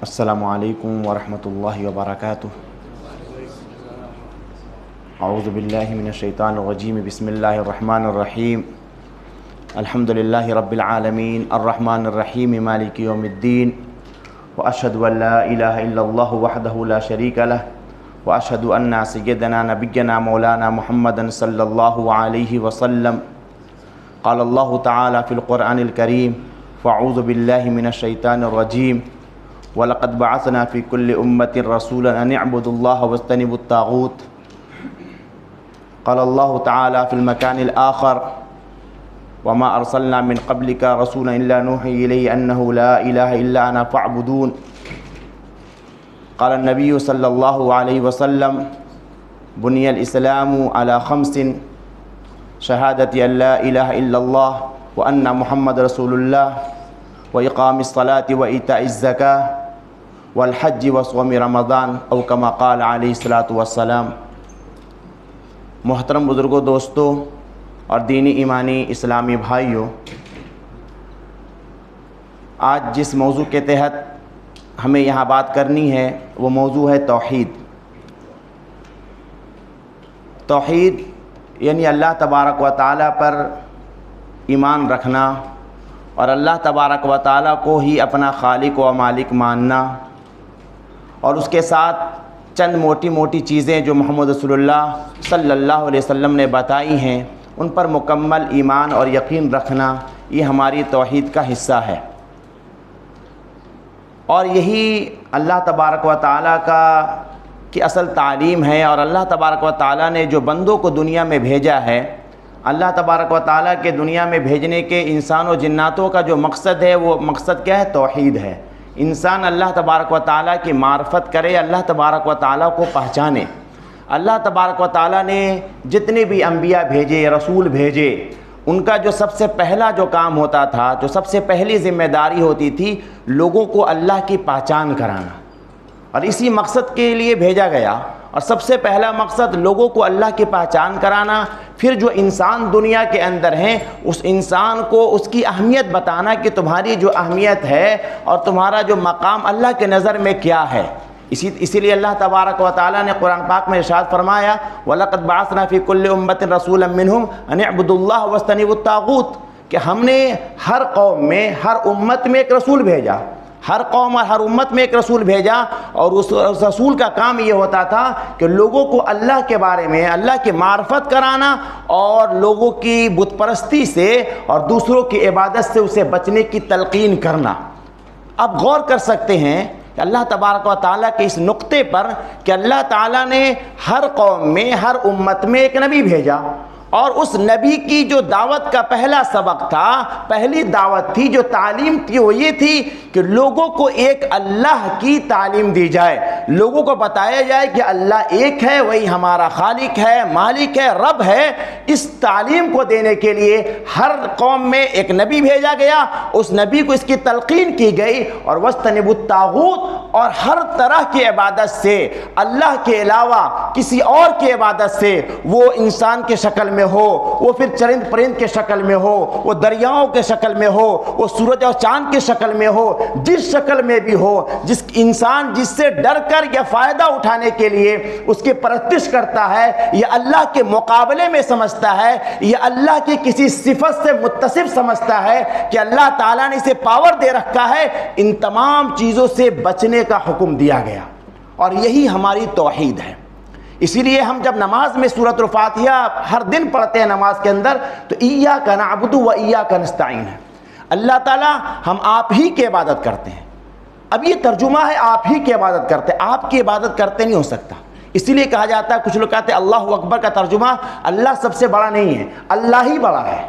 السلام علیکم ورحمۃ اللہ وبرکاتہ۔ اعوذ باللہ من الشیطان الرجیم، بسم اللہ الرحمن الرحیم۔ الحمد للہ رب العالمین الرحمن الرحیم مالک یوم الدین، واشہد ان لا الہ الا اللہ وحدہ لا شریک لہ، واشہد ان سیدنا نبینا مولانا محمد صلی اللہ علیہ وسلم۔ قال اللہ تعالی فی القرآن الکریم، فاعوذ باللہ من الشیطان الرجیم، وَلَقَدْ بَعَثْنَا فِي كُلِّ أُمَّةٍ رَسُولًا أَنِ اعْبُدُوا اللَّهَ وَاجْتَنِبُوا الطَّاغُوتَ۔ قال الله تعالى في المكان الآخر، وما أرسلنا من قبلك رسولا إلا نوحي إليه أنه لا إله إلا أنا فاعبدون۔ قال النبي صلى الله عليه وسلم، بني الإسلام على خمس: شهادة أن لا إله إلا الله وأن محمد رسول الله وإقام الصلاة وإيتاء الزكاة والحج وصوم رمضان او کما قال علیہ الصلاۃ والسلام۔ محترم بزرگوں، دوستوں اور دینی ایمانی اسلامی بھائیوں، آج جس موضوع کے تحت ہمیں یہاں بات کرنی ہے وہ موضوع ہے توحید۔ توحید یعنی اللہ تبارک و تعالیٰ پر ایمان رکھنا اور اللہ تبارک و تعالیٰ کو ہی اپنا خالق و مالک ماننا، اور اس کے ساتھ چند موٹی موٹی چیزیں جو محمد رسول اللہ صلی اللہ علیہ وسلم نے بتائی ہیں ان پر مکمل ایمان اور یقین رکھنا، یہ ہماری توحید کا حصہ ہے۔ اور یہی اللہ تبارک و تعالیٰ کی اصل تعلیم ہے، اور اللہ تبارک و تعالیٰ نے جو بندوں کو دنیا میں بھیجا ہے، اللہ تبارک و تعالیٰ کے دنیا میں بھیجنے کے انسان و جناتوں کا جو مقصد ہے وہ مقصد کیا ہے؟ توحید ہے۔ انسان اللہ تبارک و تعالیٰ کی معرفت کرے، اللہ تبارک و تعالیٰ کو پہچانے۔ اللہ تبارک و تعالیٰ نے جتنے بھی انبیاء بھیجے، رسول بھیجے، ان کا جو سب سے پہلا جو کام ہوتا تھا، جو سب سے پہلی ذمہ داری ہوتی تھی، لوگوں کو اللہ کی پہچان کرانا، اور اسی مقصد کے لیے بھیجا گیا۔ اور سب سے پہلا مقصد لوگوں کو اللہ کی پہچان کرانا، پھر جو انسان دنیا کے اندر ہیں اس انسان کو اس کی اہمیت بتانا کہ تمہاری جو اہمیت ہے اور تمہارا جو مقام اللہ کے نظر میں کیا ہے۔ اسی لیے اللہ تبارک و تعالیٰ نے قرآن پاک میں ارشاد فرمایا، وَلَقَدْ بَعَثْنَا فِي كُلِّ أُمَّةٍ رَسُولًا مِّنْهُمْ أَنِ اعْبُدُوا اللَّهَ وَاجْتَنِبُوا الطَّاغُوتَ، کہ ہم نے ہر قوم میں، ہر امت میں ایک رسول بھیجا، ہر قوم اور ہر امت میں ایک رسول بھیجا، اور اس رسول کا کام یہ ہوتا تھا کہ لوگوں کو اللہ کے بارے میں، اللہ کی معرفت کرانا، اور لوگوں کی بت پرستی سے اور دوسروں کی عبادت سے اسے بچنے کی تلقین کرنا۔ اب غور کر سکتے ہیں کہ اللہ تبارک و تعالیٰ کے اس نقطے پر کہ اللہ تعالیٰ نے ہر قوم میں، ہر امت میں ایک نبی بھیجا، اور اس نبی کی جو دعوت کا پہلا سبق تھا، پہلی دعوت تھی، جو تعلیم تھی، وہ یہ تھی کہ لوگوں کو ایک اللہ کی تعلیم دی جائے، لوگوں کو بتایا جائے کہ اللہ ایک ہے، وہی ہمارا خالق ہے، مالک ہے، رب ہے۔ اس تعلیم کو دینے کے لیے ہر قوم میں ایک نبی بھیجا گیا، اس نبی کو اس کی تلقین کی گئی، اور وَاجْتَنِبُوا الطَّاغُوتَ، اور ہر طرح کی عبادت سے، اللہ کے علاوہ کسی اور کی عبادت سے، وہ انسان کے شکل میں ہو، وہ پھر چرند پرند کے شکل میں ہو، وہ دریاؤں کے شکل میں ہو، وہ سورج اور چاند کے شکل میں ہو، جس شکل میں بھی ہو، جس انسان جس سے ڈر کر یا فائدہ اٹھانے کے لیے اس کی پرستش کرتا ہے، یا اللہ کے مقابلے میں سمجھتا ہے، یا اللہ کی کسی صفت سے متصف سمجھتا ہے کہ اللہ تعالیٰ نے اسے پاور دے رکھا ہے، ان تمام چیزوں سے بچنے کا حکم دیا گیا، اور یہی ہماری توحید ہے۔ اسی لیے ہم جب نماز میں سورۃ الفاتحہ ہر دن پڑھتے ہیں نماز کے اندر، تو ایاک نعبد و ایاک نستعین ہے، اللہ تعالیٰ ہم آپ ہی کی عبادت کرتے ہیں۔ اب یہ ترجمہ ہے آپ ہی کی عبادت کرتے ہیں، آپ کی عبادت کرتے نہیں ہو سکتا۔ اسی لیے کہا جاتا ہے، کچھ لوگ کہتے ہیں اللہ اکبر کا ترجمہ اللہ سب سے بڑا نہیں ہے، اللہ ہی بڑا ہے،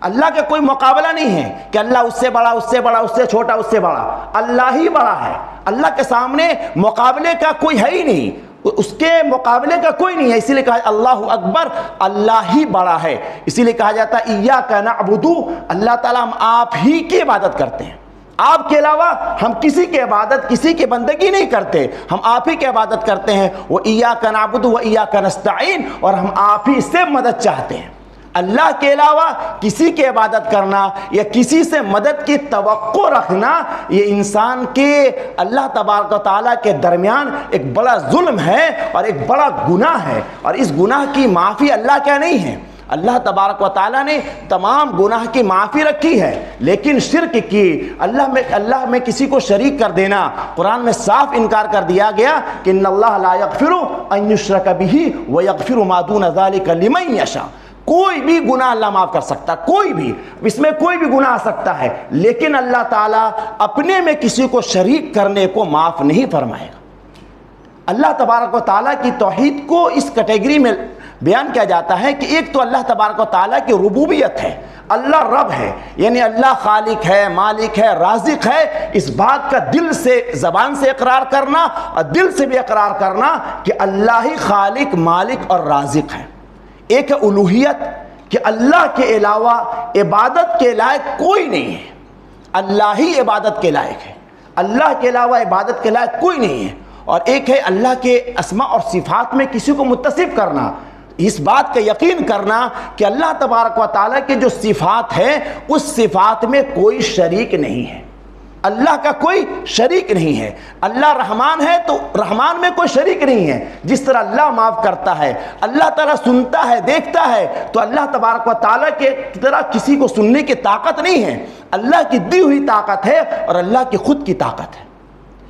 اللہ کا کوئی مقابلہ نہیں ہے کہ اللہ اس سے بڑا، اس سے بڑا، اس سے چھوٹا، اس سے بڑا، اللہ ہی بڑا ہے۔ اللہ کے سامنے مقابلے کا کوئی ہے ہی نہیں، اس کے مقابلے کا کوئی نہیں ہے، اسی لیے کہا اللہ اکبر، اللہ ہی بڑا ہے۔ اسی لیے کہا جاتا ہے ایاک نعبد، اللہ تعالیٰ ہم آپ ہی کی عبادت کرتے ہیں، آپ کے علاوہ ہم کسی کی عبادت، کسی کی بندگی نہیں کرتے، ہم آپ ہی کی عبادت کرتے ہیں۔ وہ ایاک نعبد و ایاک نستعین، اور ہم آپ ہی سے مدد چاہتے ہیں۔ اللہ کے علاوہ کسی کی عبادت کرنا یا کسی سے مدد کی توقع رکھنا یہ انسان کے اللہ تبارک و تعالیٰ کے درمیان ایک بڑا ظلم ہے اور ایک بڑا گناہ ہے، اور اس گناہ کی معافی اللہ کیا نہیں ہے۔ اللہ تبارک و تعالیٰ نے تمام گناہ کی معافی رکھی ہے، لیکن شرک کی، اللہ میں کسی کو شریک کر دینا، قرآن میں صاف انکار کر دیا گیا کہ ان اللہ لا یغفر ان یشرک بہ ویغفر ما دون ذلک لمن یشاء۔ کوئی بھی گناہ اللہ معاف کر سکتا، کوئی بھی، اس میں کوئی بھی گناہ آ سکتا ہے، لیکن اللہ تعالیٰ اپنے میں کسی کو شریک کرنے کو معاف نہیں فرمائے گا۔ اللہ تبارک و تعالیٰ کی توحید کو اس کیٹیگری میں بیان کیا جاتا ہے کہ ایک تو اللہ تبارک و تعالیٰ کی ربوبیت ہے، اللہ رب ہے، یعنی اللہ خالق ہے، مالک ہے، رازق ہے، اس بات کا دل سے، زبان سے اقرار کرنا اور دل سے بھی اقرار کرنا کہ اللہ ہی خالق، مالک اور رازق ہے۔ ایک ہے الوہیت کہ اللہ کے علاوہ عبادت کے لائق کوئی نہیں ہے، اللہ ہی عبادت کے لائق ہے، اللہ کے علاوہ عبادت کے لائق کوئی نہیں ہے۔ اور ایک ہے اللہ کے اسماء اور صفات میں کسی کو متصف کرنا، اس بات کا یقین کرنا کہ اللہ تبارک و تعالیٰ کے جو صفات ہیں اس صفات میں کوئی شریک نہیں ہے، اللہ کا کوئی شریک نہیں ہے۔ اللہ رحمان ہے تو رحمان میں کوئی شریک نہیں ہے، جس طرح اللہ معاف کرتا ہے، اللہ تعالیٰ سنتا ہے، دیکھتا ہے، تو اللہ تبارک و تعالیٰ کے طرح کسی کو سننے کی طاقت نہیں ہے، اللہ کی دی ہوئی طاقت ہے اور اللہ کی خود کی طاقت ہے۔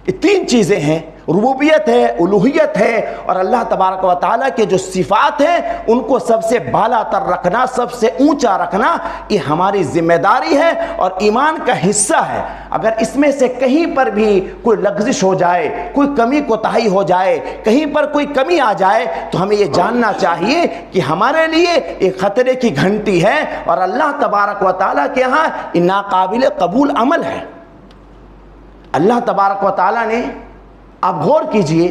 یہ تین چیزیں ہیں، ربوبیت ہے، الوہیت ہے، اور اللہ تبارک و تعالیٰ کے جو صفات ہیں ان کو سب سے بالا تر رکھنا، سب سے اونچا رکھنا، یہ ہماری ذمہ داری ہے اور ایمان کا حصہ ہے۔ اگر اس میں سے کہیں پر بھی کوئی لغزش ہو جائے، کوئی کمی کوتاہی ہو جائے، کہیں پر کوئی کمی آ جائے، تو ہمیں یہ جاننا چاہیے کہ ہمارے لیے ایک خطرے کی گھنٹی ہے اور اللہ تبارک و تعالیٰ کے ہاں یہ ناقابل قبول عمل ہے۔ اللہ تبارک و تعالیٰ نے، آپ غور کیجئے،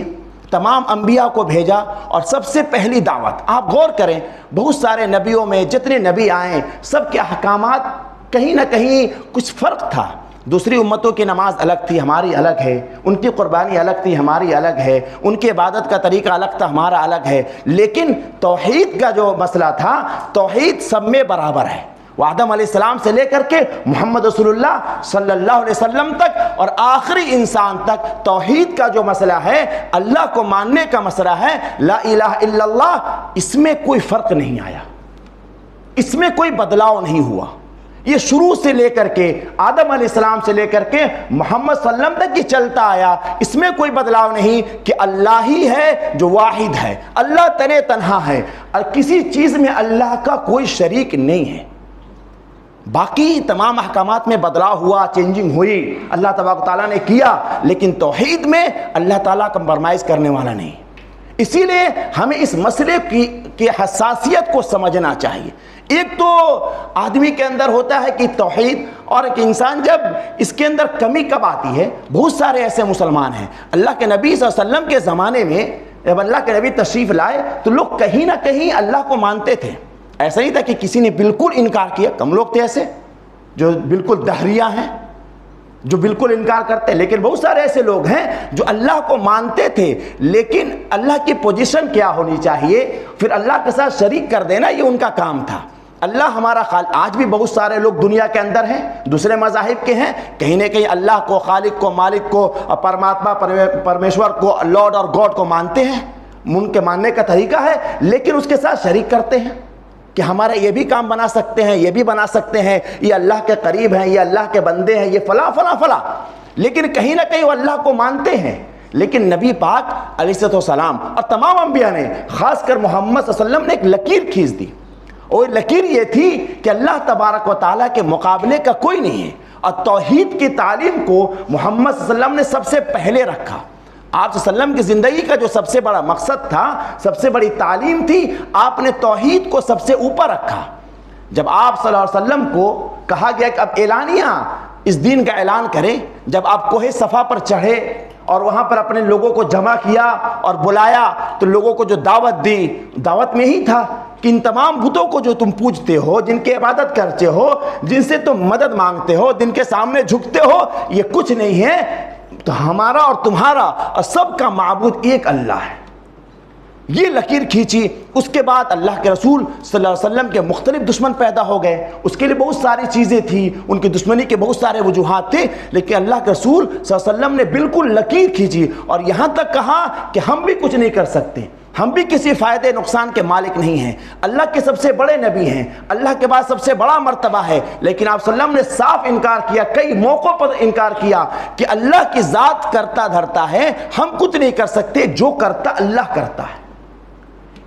تمام انبیاء کو بھیجا اور سب سے پہلی دعوت، آپ غور کریں، بہت سارے نبیوں میں جتنے نبی آئے سب کے احکامات کہیں نہ کہیں کچھ فرق تھا۔ دوسری امتوں کی نماز الگ تھی، ہماری الگ ہے، ان کی قربانی الگ تھی، ہماری الگ ہے، ان کی عبادت کا طریقہ الگ تھا، ہمارا الگ ہے، لیکن توحید کا جو مسئلہ تھا، توحید سب میں برابر ہے۔ آدم علیہ السلام سے لے کر کے محمد رسول اللہ صلی اللہ علیہ وسلم تک اور آخری انسان تک توحید کا جو مسئلہ ہے، اللہ کو ماننے کا مسئلہ ہے، لا الہ الا اللہ، اس میں کوئی فرق نہیں آیا، اس میں کوئی بدلاؤ نہیں ہوا۔ یہ شروع سے لے کر کے آدم علیہ السلام سے لے کر کے محمد صلی اللہ علیہ وسلم تک یہ چلتا آیا، اس میں کوئی بدلاؤ نہیں کہ اللہ ہی ہے جو واحد ہے، اللہ تنے تنہا ہے، اور کسی چیز میں اللہ کا کوئی شریک نہیں ہے۔ باقی تمام احکامات میں بدلاؤ ہوا، چینجنگ ہوئی، اللہ تبارک تعالیٰ نے کیا، لیکن توحید میں اللہ تعالیٰ کمپرمائز کرنے والا نہیں۔ اسی لیے ہمیں اس مسئلے کی حساسیت کو سمجھنا چاہیے۔ ایک تو آدمی کے اندر ہوتا ہے کہ توحید، اور ایک انسان جب اس کے اندر کمی کب آتی ہے، بہت سارے ایسے مسلمان ہیں، اللہ کے نبی صلی اللہ علیہ وسلم کے زمانے میں جب اللہ کے نبی تشریف لائے تو لوگ کہیں نہ کہیں اللہ کو مانتے تھے، ایسا نہیں تھا کہ کسی نے بالکل انکار کیا، کم لوگ تھے ایسے جو بالکل دہریہ ہیں، جو بالکل انکار کرتے ہیں، لیکن بہت سارے ایسے لوگ ہیں جو اللہ کو مانتے تھے، لیکن اللہ کی پوزیشن کیا ہونی چاہیے، پھر اللہ کے ساتھ شریک کر دینا یہ ان کا کام تھا۔ اللہ ہمارا خالق، آج بھی بہت سارے لوگ دنیا کے اندر ہیں، دوسرے مذاہب کے ہیں، کہیں نہ کہیں اللہ کو، خالق کو، مالک کو، پرماتما پرمیشور کو، لارڈ اور گاڈ کو مانتے ہیں، ان کے ماننے کا طریقہ ہے، لیکن اس کے ساتھ شریک کرتے ہیں کہ ہمارا یہ بھی کام بنا سکتے ہیں، یہ بھی بنا سکتے ہیں، یہ اللہ کے قریب ہیں، یہ اللہ کے بندے ہیں، یہ فلاں فلاں فلاں، لیکن کہیں نہ کہیں وہ اللہ کو مانتے ہیں۔ لیکن نبی پاک علیہ السلام اور تمام انبیاء نے، خاص کر محمد صلی اللہ علیہ وسلم نے ایک لکیر کھینچ دی، اور لکیر یہ تھی کہ اللہ تبارک و تعالیٰ کے مقابلے کا کوئی نہیں ہے، اور توحید کی تعلیم کو محمد صلی اللہ علیہ وسلم نے سب سے پہلے رکھا۔ آپ صلی اللہ علیہ وسلم کی زندگی کا جو سب سے بڑا مقصد تھا، سب سے بڑی تعلیم تھی، آپ نے توحید کو سب سے اوپر رکھا۔ جب آپ صلی اللہ علیہ وسلم کو کہا گیا کہ اب اعلانیہ اس دین کا اعلان کریں، جب آپ کوہ صفا پر چڑھے اور وہاں پر اپنے لوگوں کو جمع کیا اور بلایا، تو لوگوں کو جو دعوت دی، دعوت میں ہی تھا کہ ان تمام بتوں کو جو تم پوجتے ہو، جن کی عبادت کرتے ہو، جن سے تم مدد مانگتے ہو، جن کے سامنے جھکتے ہو، یہ کچھ نہیں ہے، تو ہمارا اور تمہارا اور سب کا معبود ایک اللہ ہے۔ یہ لکیر کھینچی، اس کے بعد اللہ کے رسول صلی اللہ علیہ وسلم کے مختلف دشمن پیدا ہو گئے. اس کے لیے بہت ساری چیزیں تھیں، ان کی دشمنی کے بہت سارے وجوہات تھے، لیکن اللہ کے رسول صلی اللہ علیہ وسلم نے بالکل لکیر کھینچی اور یہاں تک کہا کہ ہم بھی کچھ نہیں کر سکتے، ہم بھی کسی فائدے نقصان کے مالک نہیں ہیں، اللہ کے سب سے بڑے نبی ہیں، اللہ کے بعد سب سے بڑا مرتبہ ہے. لیکن آپ صلی اللہ علیہ وسلم نے صاف انکار کیا، کئی موقعوں پر انکار کیا کہ اللہ کی ذات کرتا دھرتا ہے، ہم کچھ نہیں کر سکتے، جو کرتا اللہ کرتا ہے.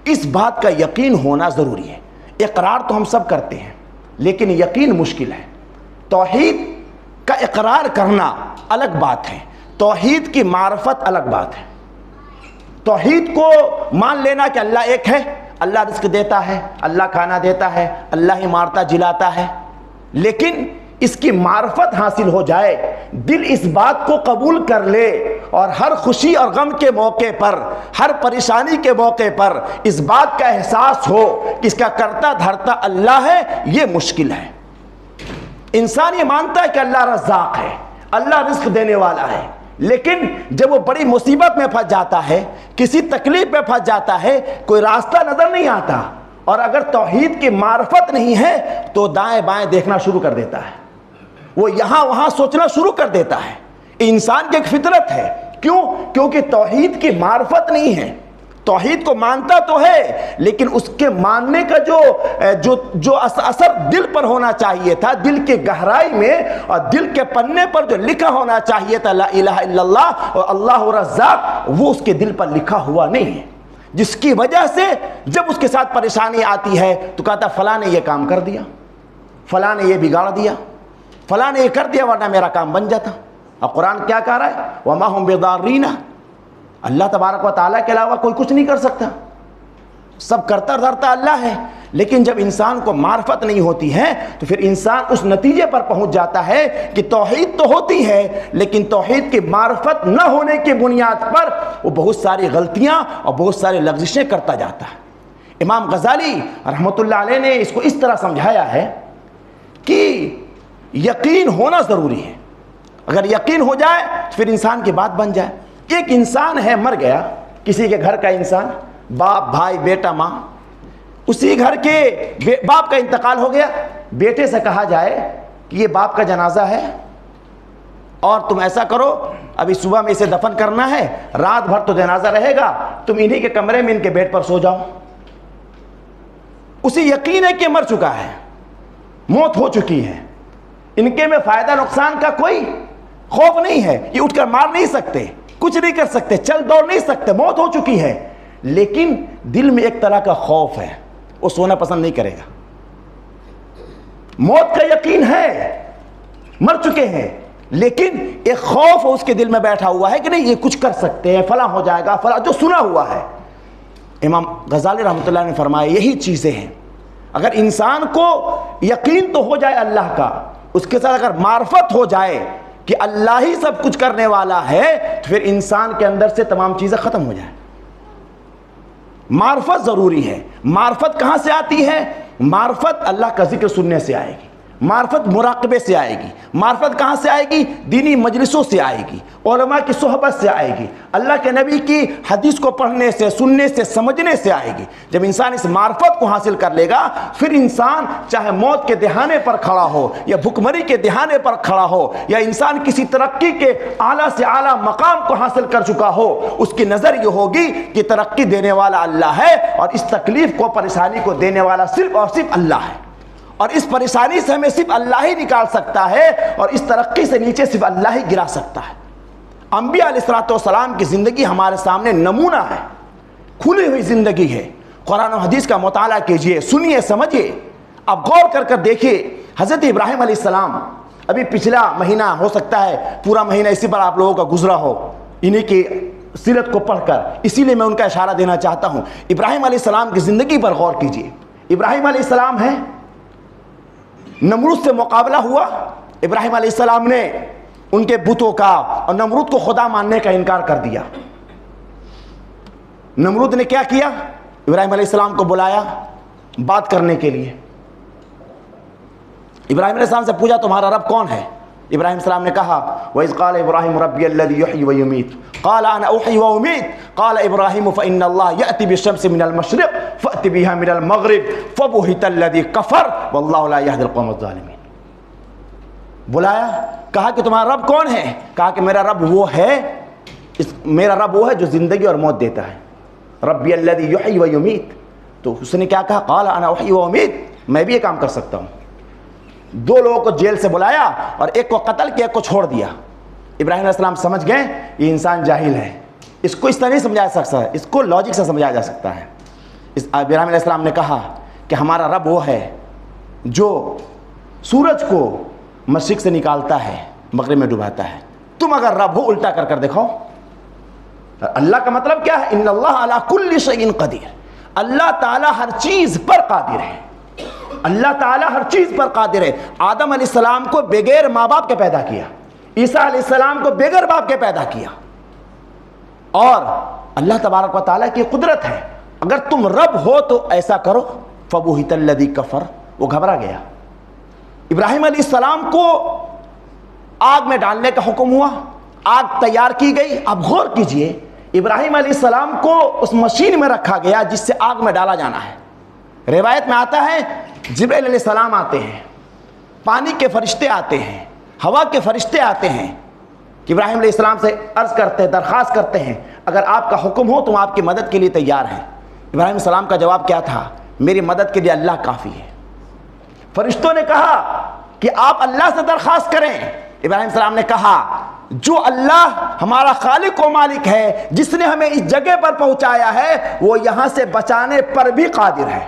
اس بات کا یقین ہونا ضروری ہے. اقرار تو ہم سب کرتے ہیں لیکن یقین مشکل ہے. توحید کا اقرار کرنا الگ بات ہے، توحید کی معرفت الگ بات ہے. توحید کو مان لینا کہ اللہ ایک ہے، اللہ رزق دیتا ہے، اللہ کھانا دیتا ہے، اللہ ہی مارتا جلاتا ہے، لیکن اس کی معرفت حاصل ہو جائے، دل اس بات کو قبول کر لے اور ہر خوشی اور غم کے موقع پر، ہر پریشانی کے موقع پر اس بات کا احساس ہو کہ اس کا کرتا دھرتا اللہ ہے، یہ مشکل ہے. انسان یہ مانتا ہے کہ اللہ رزاق ہے، اللہ رزق دینے والا ہے، لیکن جب وہ بڑی مصیبت میں پھنس جاتا ہے، کسی تکلیف میں پھنس جاتا ہے، کوئی راستہ نظر نہیں آتا، اور اگر توحید کی معرفت نہیں ہے تو دائیں بائیں دیکھنا شروع کر دیتا ہے، وہ یہاں وہاں سوچنا شروع کر دیتا ہے. انسان کی ایک فطرت ہے. کیوں؟ کیونکہ توحید کی معرفت نہیں ہے. توحید کو مانتا تو ہے لیکن اس کے ماننے کا جو اثر دل پر ہونا چاہیے تھا، دل کے گہرائی میں اور دل کے پنے پر جو لکھا ہونا چاہیے تھا لا الہ الا اللہ اور اللہ رزاق، وہ اس کے دل پر لکھا ہوا نہیں ہے، جس کی وجہ سے جب اس کے ساتھ پریشانی آتی ہے تو کہتا فلاں نے یہ کام کر دیا، فلاں نے یہ بگاڑ دیا، فلاں نے یہ کر دیا ورنہ میرا کام بن جاتا. اور قرآن کیا کہہ رہا ہے؟ وَمَا هُمْ بِضَارِّينَ، اللہ تبارک و تعالیٰ کے علاوہ کوئی کچھ نہیں کر سکتا، سب کرتا دھرتا اللہ ہے. لیکن جب انسان کو معرفت نہیں ہوتی ہے تو پھر انسان اس نتیجے پر پہنچ جاتا ہے کہ توحید تو ہوتی ہے لیکن توحید کی معرفت نہ ہونے کی بنیاد پر وہ بہت ساری غلطیاں اور بہت ساری لغزشیں کرتا جاتا ہے. امام غزالی رحمۃ اللہ علیہ نے اس کو اس طرح سمجھایا ہے کہ یقین ہونا ضروری ہے. اگر یقین ہو جائے تو پھر انسان کی بات بن جائے. ایک انسان ہے، مر گیا، کسی کے گھر کا انسان، باپ بھائی بیٹا ماں، اسی گھر کے باپ کا انتقال ہو گیا. بیٹے سے کہا جائے کہ یہ باپ کا جنازہ ہے اور تم ایسا کرو، ابھی صبح میں اسے دفن کرنا ہے، رات بھر تو جنازہ رہے گا، تم انہی کے کمرے میں ان کے بیڈ پر سو جاؤ. اسے یقین ہے کہ مر چکا ہے، موت ہو چکی ہے، ان کے میں فائدہ نقصان کا کوئی خوف نہیں ہے، یہ اٹھ کر مار نہیں سکتے، کچھ نہیں کر سکتے، چل دوڑ نہیں سکتے، موت ہو چکی ہے. لیکن دل میں ایک طرح کا خوف ہے، وہ سونا پسند نہیں کرے گا. موت کا یقین ہے، مر چکے ہیں، لیکن ایک خوف اس کے دل میں بیٹھا ہوا ہے کہ نہیں یہ کچھ کر سکتے ہیں، فلاں ہو جائے گا، فلاں، جو سنا ہوا ہے. امام غزالی رحمۃ اللہ نے فرمایا یہی چیزیں ہیں. اگر انسان کو یقین تو ہو جائے اللہ کا، اس کے ساتھ اگر معرفت ہو جائے کہ اللہ ہی سب کچھ کرنے والا ہے تو پھر انسان کے اندر سے تمام چیزیں ختم ہو جائیں. معرفت ضروری ہے. معرفت کہاں سے آتی ہے؟ معرفت اللہ کا ذکر سننے سے آئے گی، معرفت مراقبے سے آئے گی. معرفت کہاں سے آئے گی؟ دینی مجلسوں سے آئے گی، علماء کی صحبت سے آئے گی، اللہ کے نبی کی حدیث کو پڑھنے سے، سننے سے، سمجھنے سے آئے گی. جب انسان اس معرفت کو حاصل کر لے گا پھر انسان چاہے موت کے دہانے پر کھڑا ہو یا بھکمری کے دہانے پر کھڑا ہو یا انسان کسی ترقی کے اعلیٰ سے اعلیٰ مقام کو حاصل کر چکا ہو، اس کی نظر یہ ہوگی کہ ترقی دینے والا اللہ ہے اور اس تکلیف کو، پریشانی کو دینے والا صرف اور صرف اللہ ہے، اور اس پریشانی سے ہمیں صرف اللہ ہی نکال سکتا ہے اور اس ترقی سے نیچے صرف اللہ ہی گرا سکتا ہے. انبیاء علیہ السلام کی زندگی ہمارے سامنے نمونہ ہے، کھلی ہوئی زندگی ہے. قرآن و حدیث کا مطالعہ کیجئے، سنیے، سمجھیے. اب غور کر کر دیکھیے حضرت ابراہیم علیہ السلام. ابھی پچھلا مہینہ ہو سکتا ہے پورا مہینہ اسی پر آپ لوگوں کا گزرا ہو انہی کی سیرت کو پڑھ کر، اسی لیے میں ان کا اشارہ دینا چاہتا ہوں. ابراہیم علیہ السلام کی زندگی پر غور کیجئے. ابراہیم علیہ السلام ہیں، نمرود سے مقابلہ ہوا. ابراہیم علیہ السلام نے ان کے بتوں کا اور نمرود کو خدا ماننے کا انکار کر دیا. نمرود نے کیا کیا؟ ابراہیم علیہ السلام کو بلایا بات کرنے کے لیے. ابراہیم علیہ السلام سے پوچھا تمہارا رب کون ہے؟ ابراہیم السلام نے کہا وَإِذْ قَالَ إِبْرَاهِيمُ رَبِّيَ الَّذِي يُحْيِي وَيُمِيتُ قَالَ أَنَا أُحْيِي وَأُمِيتُ قَالَ إِبْرَاهِيمُ فَإِنَّ اللَّهَ يَأْتِي بِالشَّمْسِ مِنَ الْمَشْرِقِ فَأْتِ بِهَا مِنَ الْمَغْرِبِ فَبُهِتَ الَّذِي كَفَرَ وَاللَّهُ لَا يَهْدِي الْقَوْمَ الظَّالِمِينَ. بلایا، کہا کہ تمہارا رب کون ہے؟ کہا کہ میرا رب وہ ہے، میرا رب وہ ہے جو زندگی اور موت دیتا ہے. ربی الذی یحیی و یمیت. تو اس نے کیا کہا؟ قال انا احیی و امیت، میں بھی یہ کام کر سکتا ہوں. دو لوگوں کو جیل سے بلایا اور ایک کو قتل کیا، ایک کو چھوڑ دیا. ابراہیم علیہ السلام سمجھ گئے یہ انسان جاہل ہے، اس کو اس طرح نہیں سمجھا جا سکتا ہے، اس کو لاجک سے سمجھایا جا سکتا ہے. ابراہیم علیہ السلام نے کہا کہ ہمارا رب وہ ہے جو سورج کو مشرق سے نکالتا ہے مغرب میں ڈباتا ہے. تم اگر رب ہو الٹا کر کر دکھاؤ. اللہ کا مطلب کیا ہے؟ ان اللہ علی کل شیء قدیر. اللہ تعالیٰ ہر چیز پر قادر ہے. اللہ تعالیٰ ہر چیز پر قادر ہے. آدم علیہ السلام کو بغیر ماں باپ کے پیدا کیا، عیسیٰ علیہ السلام کو بغیر باپ کے پیدا کیا. اور اللہ تبارک و تعالیٰ کی قدرت ہے. اگر تم رب ہو تو ایسا کرو. فبہت الذی کفر، وہ گھبرا گیا. ابراہیم علیہ السلام کو آگ میں ڈالنے کا حکم ہوا، آگ تیار کی گئی. اب غور کیجئے، ابراہیم علیہ السلام کو اس مشین میں رکھا گیا جس سے آگ میں ڈالا جانا ہے. روایت میں آتا ہے جبرائیل علیہ السلام آتے ہیں، پانی کے فرشتے آتے ہیں، ہوا کے فرشتے آتے ہیں کہ ابراہیم علیہ السلام سے عرض کرتے ہیں، درخواست کرتے ہیں اگر آپ کا حکم ہو تو ہم آپ کی مدد کے لیے تیار ہیں. ابراہیم علیہ السلام کا جواب کیا تھا؟ میری مدد کے لیے اللہ کافی ہے. فرشتوں نے کہا کہ آپ اللہ سے درخواست کریں. ابراہیم علیہ السلام نے کہا جو اللہ ہمارا خالق و مالک ہے، جس نے ہمیں اس جگہ پر پہنچایا ہے، وہ یہاں سے بچانے پر بھی قادر ہے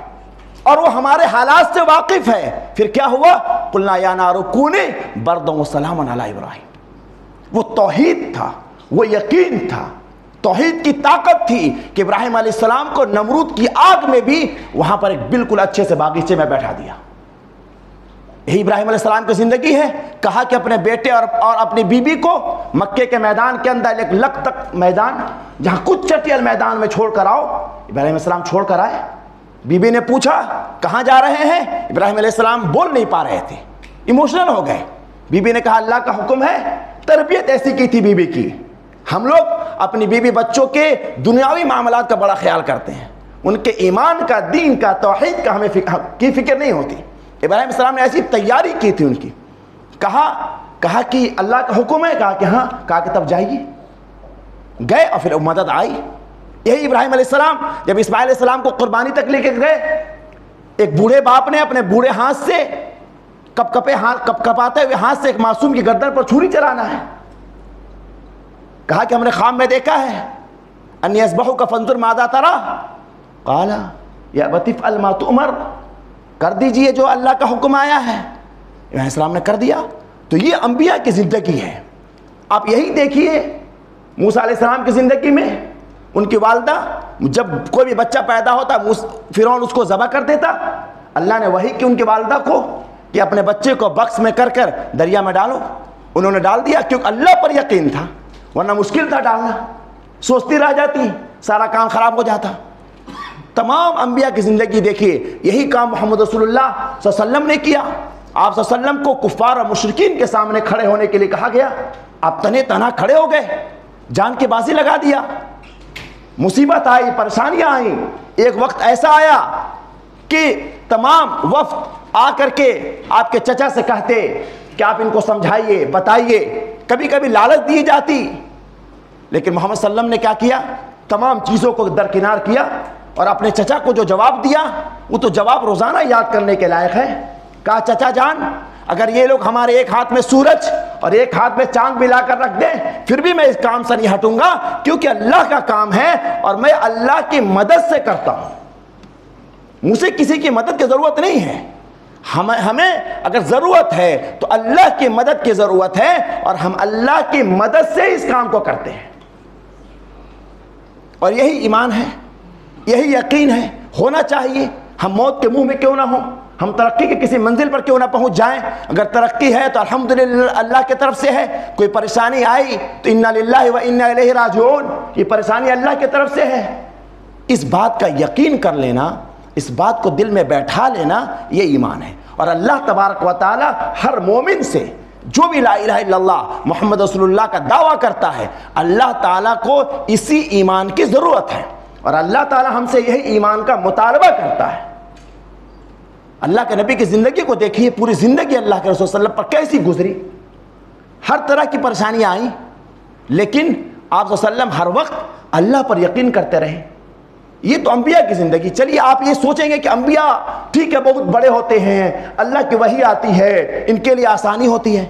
اور وہ ہمارے حالات سے واقف ہے. پھر کیا ہوا؟ قلنا یا نار کونی بردا وسلاما علی ابراہیم. وہ توحید تھا، وہ یقین تھا، توحید کی طاقت تھی کہ ابراہیم علیہ السلام کو نمرود کی آگ میں بھی وہاں پر ایک بالکل اچھے سے باغیچے میں بیٹھا دیا. یہی ابراہیم علیہ السلام کی زندگی ہے. کہا کہ اپنے بیٹے اور اپنی بیوی کو مکے کے میدان کے اندر ایک لک تک میدان جہاں کچھ چٹیل میدان میں چھوڑ کر آؤ. ابراہیم علیہ السلام چھوڑ کر آئے. بیوی نے پوچھا کہاں جا رہے ہیں؟ ابراہیم علیہ السلام بول نہیں پا رہے تھے، ایموشنل ہو گئے. بیوی نے کہا اللہ کا حکم ہے. تربیت ایسی کی تھی بیوی کی. ہم لوگ اپنی بیوی بچوں کے دنیاوی معاملات کا بڑا خیال کرتے ہیں، ان کے ایمان کا، دین کا، توحید کا ہمیں فکر نہیں ہوتی. ابراہیم علیہ السلام نے ایسی تیاری کی تھی ان کی. کہا کہ اللہ کا حکم ہے. کہا کہ ہاں. کہا کہ تب جائیے. گئے اور پھر مدد آئی. یہی ابراہیم علیہ السلام جب اسماعیل علیہ السلام کو قربانی تک لے کے گئے، ایک بوڑھے باپ نے اپنے بوڑھے ہاتھ سے کپاتے ہوئے ہاتھ سے ایک معصوم کی گردن پر چھری چلانا ہے. کہا کہ ہم نے خواب میں دیکھا ہے انی اذبحک فانظر ماذا تری. قال یا ابت افعل ما تؤمر، کر دیجئے جو اللہ کا حکم آیا ہے. ابراہیم السلام نے کر دیا. تو یہ انبیاء کی زندگی ہے. آپ یہی دیکھیے موسیٰ علیہ السلام کی زندگی میں ان کی والدہ، جب کوئی بھی بچہ پیدا ہوتا فرعون اس کو ذبح کر دیتا. اللہ نے وحی کی ان کی والدہ کو کہ اپنے بچے کو بکس میں کر کر دریا میں ڈالو. انہوں نے ڈال دیا کیونکہ اللہ پر یقین تھا، ورنہ مشکل تھا ڈالنا. سوچتی رہ جاتی، سارا کام خراب ہو جاتا. تمام انبیاء کی زندگی دیکھیے، یہی کام محمد رسول اللہ صلی اللہ علیہ وسلم نے کیا. آپ صلی اللہ علیہ وسلم کو کفار اور مشرکین کے سامنے کھڑے ہونے کے لیے کہا گیا. آپ تنے تنہا کھڑے ہو گئے، جان کی بازی لگا دیا. مصیبت آئی، پریشانیاں آئیں. ایک وقت ایسا آیا کہ تمام وفد آ کر کے آپ کے چچا سے کہتے کہ آپ ان کو سمجھائیے، بتائیے. کبھی کبھی لالچ دی جاتی، لیکن محمد صلی اللہ علیہ وسلم نے کیا کیا؟ تمام چیزوں کو درکنار کیا اور اپنے چچا کو جو جواب دیا وہ تو جواب روزانہ یاد کرنے کے لائق ہے. کہا چچا جان اگر یہ لوگ ہمارے ایک ہاتھ میں سورج اور ایک ہاتھ میں چاند ملا کر رکھ دیں پھر بھی میں اس کام سے نہیں ہٹوں گا، کیونکہ اللہ کا کام ہے اور میں اللہ کی مدد سے کرتا ہوں. مجھے کسی کی مدد کی ضرورت نہیں ہے. ہمیں اگر ضرورت ہے تو اللہ کی مدد کی ضرورت ہے اور ہم اللہ کی مدد سے اس کام کو کرتے ہیں. اور یہی ایمان ہے، یہی یقین ہے. ہونا چاہیے. ہم موت کے منہ میں کیوں نہ ہوں، ہم ترقی کے کسی منزل پر کیوں نہ پہنچ جائیں. اگر ترقی ہے تو الحمدللہ اللہ کی طرف سے ہے. کوئی پریشانی آئی تو انا للہ و انا الیہ راجعون، یہ پریشانی اللہ کی طرف سے ہے. اس بات کا یقین کر لینا، اس بات کو دل میں بیٹھا لینا، یہ ایمان ہے. اور اللہ تبارک و تعالی ہر مومن سے جو بھی لا الہ الا اللہ محمد رسول اللہ کا دعویٰ کرتا ہے، اللہ تعالیٰ کو اسی ایمان کی ضرورت ہے، اور اللہ تعالیٰ ہم سے یہی ایمان کا مطالبہ کرتا ہے۔ اللہ کے نبی کی زندگی کو دیکھیے، پوری زندگی اللہ کے رسول صلی اللہ علیہ وسلم پر کیسی گزری، ہر طرح کی پریشانیاں آئیں، لیکن آپ صلی اللہ علیہ وسلم ہر وقت اللہ پر یقین کرتے رہے۔ یہ تو انبیاء کی زندگی۔ چلیے آپ یہ سوچیں گے کہ انبیاء ٹھیک ہے بہت بڑے ہوتے ہیں، اللہ کی وحی آتی ہے، ان کے لیے آسانی ہوتی ہے۔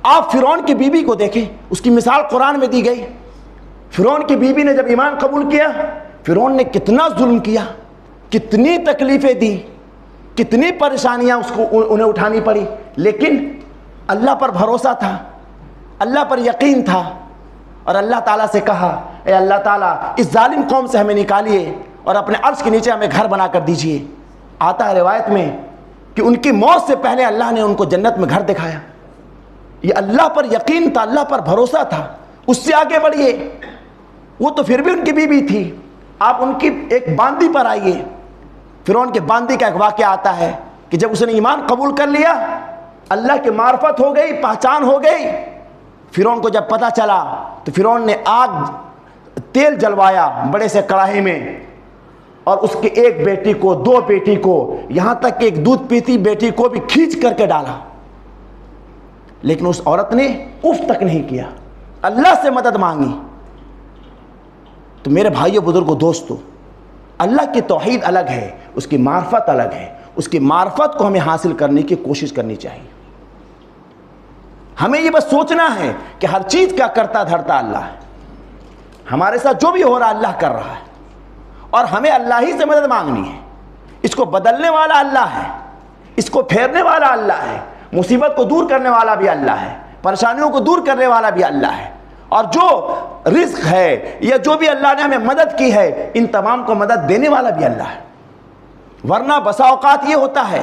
آپ فرعون کی بیوی کو دیکھیں، اس کی مثال قرآن میں دی گئی۔ فرعون کی بیوی نے جب ایمان قبول کیا، فرعون نے کتنا ظلم کیا، کتنی تکلیفیں دی، کتنی پریشانیاں اس کو انہیں اٹھانی پڑی، لیکن اللہ پر بھروسہ تھا، اللہ پر یقین تھا، اور اللہ تعالیٰ سے کہا اے اللہ تعالیٰ اس ظالم قوم سے ہمیں نکالیے اور اپنے عرش کے نیچے ہمیں گھر بنا کر دیجئے۔ آتا ہے روایت میں کہ ان کی موت سے پہلے اللہ نے ان کو جنت میں گھر دکھایا۔ یہ اللہ پر یقین تھا، اللہ پر بھروسہ تھا۔ اس سے آگے بڑھیے، وہ تو پھر بھی ان کی بیوی تھی، آپ ان کی ایک باندی پر آئیے۔ فرعون کے باندی کا ایک واقعہ آتا ہے کہ جب اس نے ایمان قبول کر لیا، اللہ کی معرفت ہو گئی، پہچان ہو گئی، فرعون کو جب پتہ چلا تو فرعون نے آگ تیل جلوایا بڑے سے کڑاہی میں، اور اس کے ایک بیٹی کو، دو بیٹی کو، یہاں تک کہ ایک دودھ پیتی بیٹی کو بھی کھینچ کر کے ڈالا، لیکن اس عورت نے اف تک نہیں کیا، اللہ سے مدد مانگی۔ تو میرے بھائیو، بزرگوں، دوستو، اللہ کی توحید الگ ہے، اس کی معرفت الگ ہے۔ اس کی معرفت کو ہمیں حاصل کرنے کی کوشش کرنی چاہیے۔ ہمیں یہ بس سوچنا ہے کہ ہر چیز کا کرتا دھرتا اللہ ہے، ہمارے ساتھ جو بھی ہو رہا اللہ کر رہا ہے، اور ہمیں اللہ ہی سے مدد مانگنی ہے۔ اس کو بدلنے والا اللہ ہے، اس کو پھیرنے والا اللہ ہے، مصیبت کو دور کرنے والا بھی اللہ ہے، پریشانیوں کو دور کرنے والا بھی اللہ ہے، اور جو رزق ہے یا جو بھی اللہ نے ہمیں مدد کی ہے، ان تمام کو مدد دینے والا بھی اللہ ہے۔ ورنہ بسا اوقات یہ ہوتا ہے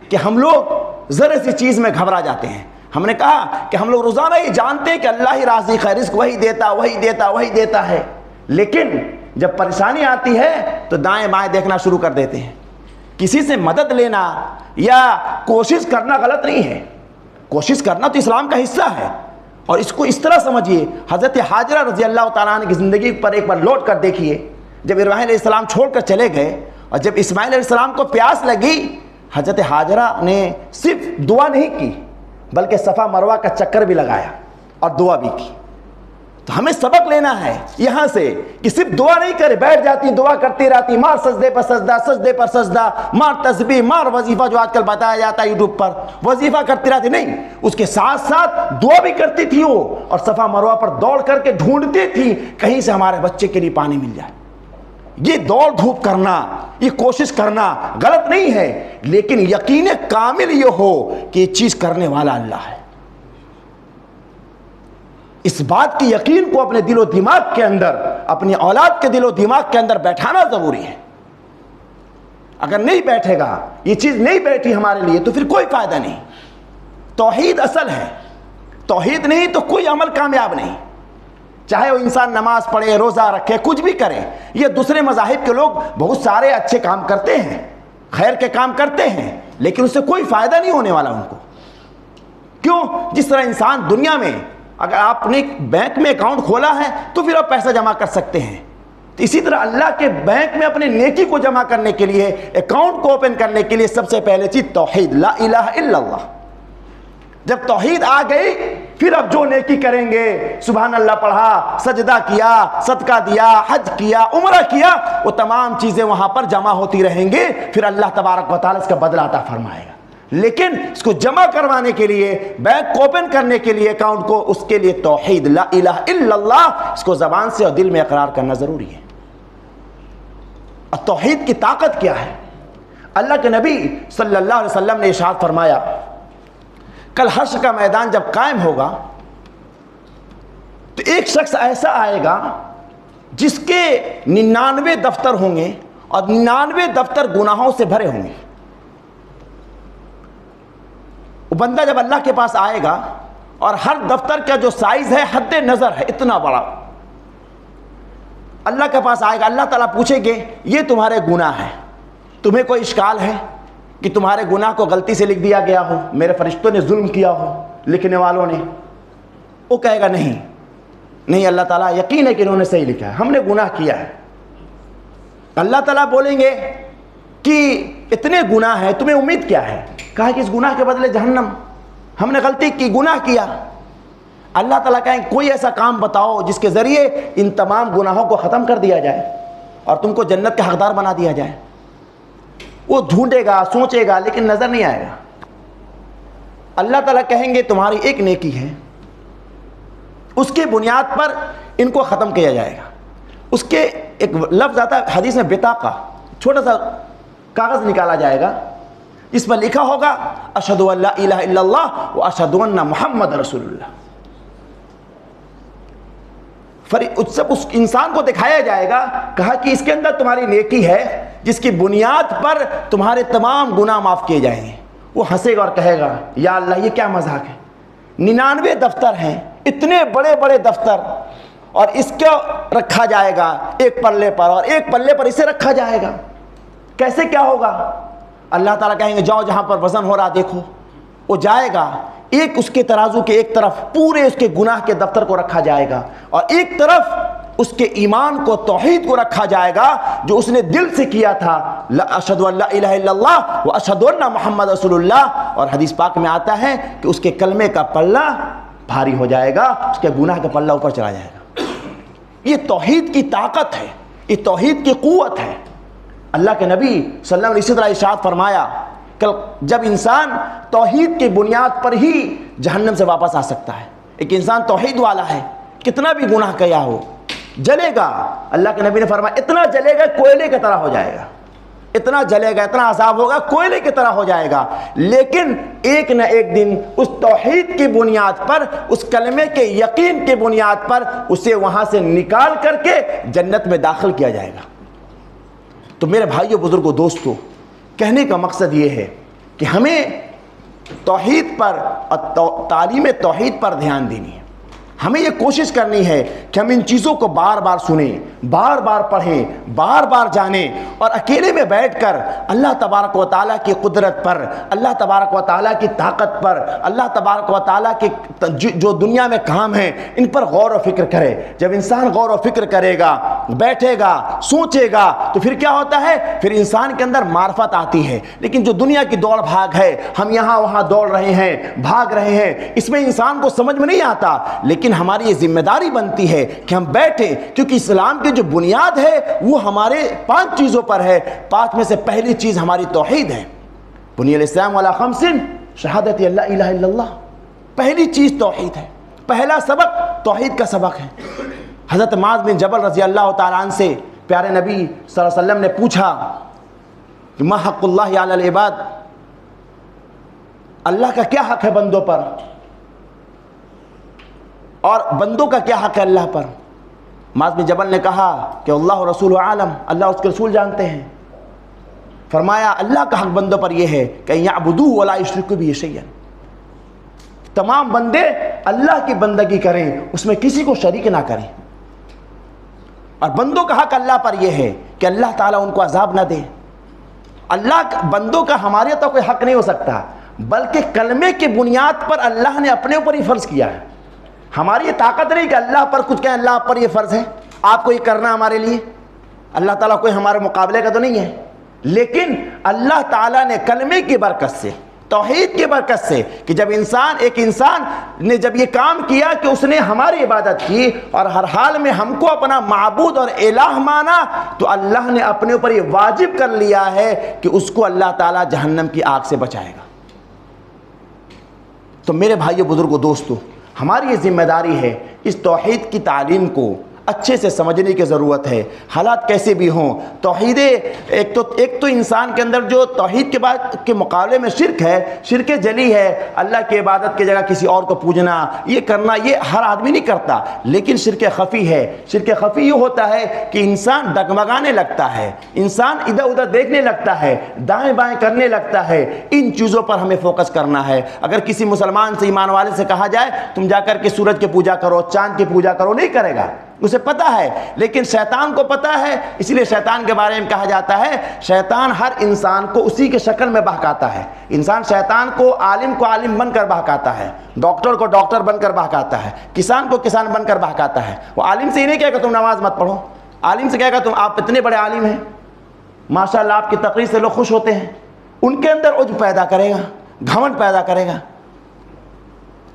کہ ہم لوگ ذرے سی چیز میں گھبرا جاتے ہیں۔ ہم نے کہا کہ ہم لوگ روزانہ یہ جانتے ہیں کہ اللہ ہی رازق ہے، رزق وہی دیتا وہی دیتا وہی دیتا ہے، لیکن جب پریشانی آتی ہے تو دائیں بائیں دیکھنا شروع کر دیتے ہیں۔ کسی سے مدد لینا یا کوشش کرنا غلط نہیں ہے، کوشش کرنا تو اسلام کا حصہ ہے، اور اس کو اس طرح سمجھیے، حضرت حاجرہ رضی اللہ تعالیٰ عنہ کی زندگی پر ایک بار لوٹ کر دیکھیے۔ جب ابراہیم علیہ السلام چھوڑ کر چلے گئے اور جب اسماعیل علیہ السلام کو پیاس لگی، حضرت حاجرہ نے صرف دعا نہیں کی بلکہ صفا مروہ کا چکر بھی لگایا اور دعا بھی کی۔ تو ہمیں سبق لینا ہے یہاں سے کہ صرف دعا نہیں کرے، بیٹھ جاتی دعا کرتی رہتی، مار سجدے پر سجدہ، سجدے پر سجدہ، مار تسبیح، مار وظیفہ جو آج کل بتایا جاتا ہے یوٹیوب پر، وظیفہ کرتی رہتی، نہیں، اس کے ساتھ ساتھ دعا بھی کرتی تھی وہ، اور صفا مروہ پر دوڑ کر کے ڈھونڈتی تھی کہیں سے ہمارے بچے کے لیے پانی مل جائے۔ یہ دوڑ دھوپ کرنا، یہ کوشش کرنا غلط نہیں ہے، لیکن یقین کامل یہ ہو کہ یہ چیز کرنے والا اللہ ہے۔ اس بات کی یقین کو اپنے دل و دماغ کے اندر، اپنی اولاد کے دل و دماغ کے اندر بیٹھانا ضروری ہے۔ اگر نہیں بیٹھے گا، یہ چیز نہیں بیٹھی ہمارے لیے، تو پھر کوئی فائدہ نہیں۔ توحید اصل ہے، توحید نہیں تو کوئی عمل کامیاب نہیں، چاہے وہ انسان نماز پڑھے، روزہ رکھے، کچھ بھی کرے۔ یہ دوسرے مذاہب کے لوگ بہت سارے اچھے کام کرتے ہیں، خیر کے کام کرتے ہیں، لیکن اس سے کوئی فائدہ نہیں ہونے والا ان کو۔ کیوں؟ جس طرح انسان دنیا میں اگر آپ نے بینک میں اکاؤنٹ کھولا ہے تو پھر آپ پیسہ جمع کر سکتے ہیں، تو اسی طرح اللہ کے بینک میں اپنے نیکی کو جمع کرنے کے لیے، اکاؤنٹ کو اوپن کرنے کے لیے سب سے پہلے چیز توحید، لا الہ الا اللہ۔ جب توحید آ گئی، پھر اب جو نیکی کریں گے، سبحان اللہ پڑھا، سجدہ کیا، صدقہ دیا، حج کیا، عمرہ کیا، وہ تمام چیزیں وہاں پر جمع ہوتی رہیں گے، پھر اللہ تبارک و تعالیٰ اس کا بدلہ عطا فرمائے گا۔ لیکن اس کو جمع کروانے کے لیے، بینک کو اوپن کرنے کے لیے، اکاؤنٹ کو، اس کے لیے توحید، لا الہ الا اللہ، اس کو زبان سے اور دل میں اقرار کرنا ضروری ہے۔ اور توحید کی طاقت کیا ہے؟ اللہ کے نبی صلی اللہ علیہ وسلم نے ارشاد فرمایا، کل حشر کا میدان جب قائم ہوگا تو ایک شخص ایسا آئے گا جس کے 99 دفتر ہوں گے اور 99 دفتر گناہوں سے بھرے ہوں گے۔ وہ بندہ جب اللہ کے پاس آئے گا اور ہر دفتر کا جو سائز ہے حد نظر ہے، اتنا بڑا، اللہ کے پاس آئے گا، اللہ تعالیٰ پوچھیں گے یہ تمہارے گناہ ہیں، تمہیں کوئی اشکال ہے کہ تمہارے گناہ کو غلطی سے لکھ دیا گیا ہو، میرے فرشتوں نے ظلم کیا ہو، لکھنے والوں نے، وہ کہے گا نہیں اللہ تعالیٰ یقین ہے کہ انہوں نے صحیح لکھا ہے، ہم نے گناہ کیا ہے۔ اللہ تعالیٰ بولیں گے کہ اتنے گناہ ہیں، تمہیں امید کیا ہے؟ کہا کہ اس گناہ کے بدلے جہنم، ہم نے غلطی کی، گناہ کیا۔ اللہ تعالیٰ کہیں کوئی ایسا کام بتاؤ جس کے ذریعے ان تمام گناہوں کو ختم کر دیا جائے اور تم کو جنت کا حقدار بنا دیا جائے۔ وہ ڈھونڈے گا، سوچے گا، لیکن نظر نہیں آئے گا۔ اللہ تعالیٰ کہیں گے تمہاری ایک نیکی ہے، اس کے بنیاد پر ان کو ختم کیا جائے گا۔ اس کے ایک لفظ آتا ہے حدیث میں بطاقہ، چھوٹا سا کاغذ نکالا جائے گا، اس پر لکھا ہوگا اشہد ان لا الہ الا اللہ و اشہد ان محمد رسول اللہ۔ سب اس انسان کو دکھایا جائے گا، کہا کہ اس کے اندر تمہاری نیکی ہے جس کی بنیاد پر تمہارے تمام گناہ معاف کیے جائیں گے۔ وہ ہنسے گا اور کہے گا یا اللہ یہ کیا مذاق ہے، 99 دفتر ہیں، اتنے بڑے بڑے دفتر، اور اس کو رکھا جائے گا ایک پلے پر اور ایک پلے پر اسے رکھا جائے گا، کیسے کیا ہوگا؟ اللہ تعالیٰ کہیں گے جاؤ جہاں پر وزن ہو رہا دیکھو۔ وہ جائے گا، ایک اس کے ترازو کے ایک طرف پورے اس کے گناہ کے دفتر کو رکھا جائے گا اور ایک طرف اس کے ایمان کو، توحید کو رکھا جائے گا جو اس نے دل سے کیا تھا، اشہد ان لا الہ الا اللہ و اشہد ان محمد رسول اللہ۔ اور حدیث پاک میں آتا ہے کہ اس کے کلمے کا پلہ بھاری ہو جائے گا، اس کے گناہ کا پلہ اوپر چلا جائے گا۔ یہ توحید کی طاقت ہے، یہ توحید کی قوت ہے۔ اللہ کے نبی صلی اللہ علیہ وسلم نے اسی طرح ارشاد فرمایا کہ جب انسان توحید کی بنیاد پر ہی جہنم سے واپس آ سکتا ہے۔ ایک انسان توحید والا ہے، کتنا بھی گناہ کیا ہو جلے گا، اللہ کے نبی نے فرمایا اتنا جلے گا کوئلے کی طرح ہو جائے گا، اتنا جلے گا، اتنا عذاب ہوگا کوئلے کی طرح ہو جائے گا، لیکن ایک نہ ایک دن اس توحید کی بنیاد پر، اس کلمے کے یقین کی بنیاد پر اسے وہاں سے نکال کر کے جنت میں داخل کیا جائے گا۔ تو میرے بھائیو، بزرگوں، دوستو، کہنے کا مقصد یہ ہے کہ ہمیں توحید پر اور تعلیم توحید پر دھیان دینی ہے۔ ہمیں یہ کوشش کرنی ہے کہ ہم ان چیزوں کو بار بار سنیں، بار بار پڑھیں، بار بار جانیں، اور اکیلے میں بیٹھ کر اللہ تبارک و تعالیٰ کی قدرت پر، اللہ تبارک و تعالیٰ کی طاقت پر، اللہ تبارک و تعالیٰ کے جو دنیا میں کام ہیں ان پر غور و فکر کرے۔ جب انسان غور و فکر کرے گا، بیٹھے گا، سوچے گا، تو پھر کیا ہوتا ہے؟ پھر انسان کے اندر معرفت آتی ہے۔ لیکن جو دنیا کی دوڑ بھاگ ہے، ہم یہاں وہاں دوڑ رہے ہیں، بھاگ رہے ہیں، اس میں انسان کو سمجھ میں نہیں آتا۔ لیکن ہماری یہ ذمہ داری بنتی ہے کہ ہم بیٹھیں، کیونکہ اسلام کی جو بنیاد ہے وہ ہمارے 5 چیزوں پر ہے۔ 5 میں سے پہلی چیز ہماری توحید ہے۔ بنی الاسلام علی 5 شہادت لا الہ الا اللہ، پہلی چیز توحید ہے۔ پہلا سبق توحید کا سبق ہے۔ حضرت معاذ بن جبل رضی اللہ تعالیٰ عنہ سے پیارے نبی صلی اللہ علیہ وسلم نے پوچھا کہ ما حق اللہ علی العباد، اللہ کا کیا حق ہے بندوں پر، اور بندوں کا کیا حق ہے اللہ پر؟ معاذ بن جبل نے کہا کہ اللہ رسول عالم، اللہ اس کے رسول جانتے ہیں۔ فرمایا اللہ کا حق بندوں پر یہ ہے کہ یعبدوہ ولا یشرکوا بہ شیئا، تمام بندے اللہ کی بندگی کریں، اس میں کسی کو شریک نہ کریں۔ اور بندوں کا حق اللہ پر یہ ہے کہ اللہ تعالیٰ ان کو عذاب نہ دے۔ اللہ بندوں کا ہمارے تو کوئی حق نہیں ہو سکتا، بلکہ کلمے کی بنیاد پر اللہ نے اپنے اوپر ہی فرض کیا ہے۔ ہماری یہ طاقت نہیں کہ اللہ پر کچھ کہیں، اللہ پر یہ فرض ہے، آپ کو یہ کرنا ہمارے لیے۔ اللہ تعالیٰ کوئی ہمارے مقابلے کا تو نہیں ہے، لیکن اللہ تعالیٰ نے کلمے کی برکت سے، توحید کی برکت سے، کہ جب ایک انسان نے جب یہ کام کیا کہ اس نے ہماری عبادت کی اور ہر حال میں ہم کو اپنا معبود اور الہ مانا، تو اللہ نے اپنے اوپر یہ واجب کر لیا ہے کہ اس کو اللہ تعالیٰ جہنم کی آگ سے بچائے گا۔ تو میرے بھائیو، بزرگوں، دوستو، ہماری یہ ذمہ داری ہے اس توحید کی تعلیم کو اچھے سے سمجھنے کی ضرورت ہے۔ حالات کیسے بھی ہوں، توحید ایک تو انسان کے اندر جو توحید کے بعد کے مقابلے میں شرک ہے، شرک جلی ہے، اللہ کی عبادت کی جگہ کسی اور کو پوجنا، یہ کرنا، یہ ہر آدمی نہیں کرتا۔ لیکن شرک خفی ہے۔ شرک خفی یہ ہوتا ہے کہ انسان ڈگمگانے لگتا ہے، انسان ادھر ادھر دیکھنے لگتا ہے، دائیں بائیں کرنے لگتا ہے۔ ان چیزوں پر ہمیں فوکس کرنا ہے۔ اگر کسی مسلمان سے، ایمان والے سے کہا جائے تم جا کر کے سورج کی پوجا کرو، چاند کی پوجا کرو، نہیں کرے گا، اسے پتہ ہے، لیکن شیطان کو پتہ ہے، اس لیے شیطان کے بارے میں کہا جاتا ہے شیطان ہر انسان کو اسی کے شکل میں بہکاتا ہے۔ انسان شیطان کو عالم بن کر بہکاتا ہے، ڈاکٹر کو ڈاکٹر بن کر بہکاتا ہے، کسان کو کسان بن کر بہکاتا ہے۔ وہ عالم سے ہی نہیں کہے گا تم نماز مت پڑھو، عالم سے کہے گا تم آپ اتنے بڑے عالم ہیں، ماشاءاللہ آپ کی تقریر سے لوگ خوش ہوتے ہیں، ان کے اندر عجب پیدا کرے گا، گھمنڈ پیدا کرے گا۔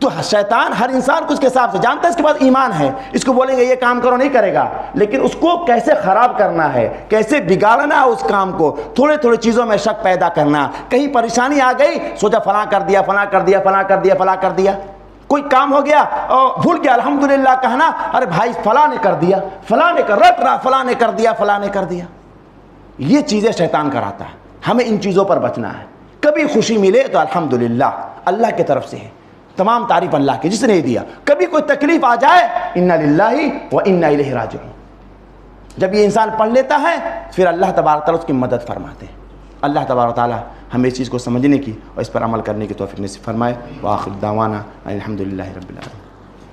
تو شیطان ہر انسان کو اس کے حساب سے جانتا ہے، اس کے پاس ایمان ہے، اس کو بولیں گے یہ کام کرو نہیں کرے گا، لیکن اس کو کیسے خراب کرنا ہے، کیسے بگاڑنا ہے اس کام کو، تھوڑے تھوڑے چیزوں میں شک پیدا کرنا۔ کہیں پریشانی آ گئی، سوچا فلاں کر دیا، فلاں کر دیا، فلاں کر دیا، فلاں کر دیا، کوئی کام ہو گیا اور بھول گیا الحمدللہ کہنا، ارے بھائی فلاں نے کر دیا، فلاں نے کر رٹ رہا، فلاں نے کر دیا، فلاں نے کر دیا۔ یہ چیزیں شیطان کراتا ہے، ہمیں ان چیزوں پر بچنا ہے۔ کبھی خوشی ملے تو الحمدللہ اللہ کی طرف سے ہے، تمام تعریف اللہ کی جس نے دیا۔ کبھی کوئی تکلیف آ جائے انا للہ و انا الیہ راجعون، جب یہ انسان پڑھ لیتا ہے پھر اللہ تبارک تعالیٰ اس کی مدد فرماتے ہیں۔ اللہ تبارک تعالیٰ ہمیں اس چیز کو سمجھنے کی اور اس پر عمل کرنے کی توفیق نصیب فرمائے۔ وآخر دعوانا الحمدللہ رب العالمین۔